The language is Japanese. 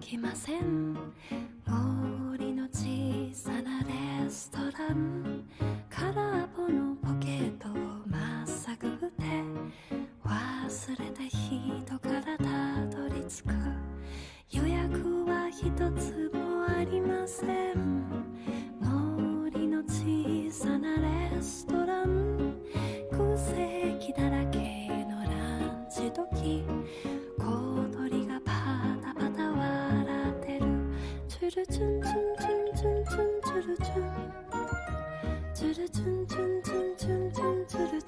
きません。森の小さなレストラン、空っぽのポケットをまっさぐって忘れた人からたどり着く。予約は一つもありません。森の小さなレストラン、空席だらけのランチ時、小鳥がパタパタ笑ってる。チュルチュンチュンチュンチュンチュンチュルチュン、チュルチュンチュンチュンチュンチュンチュルチュン。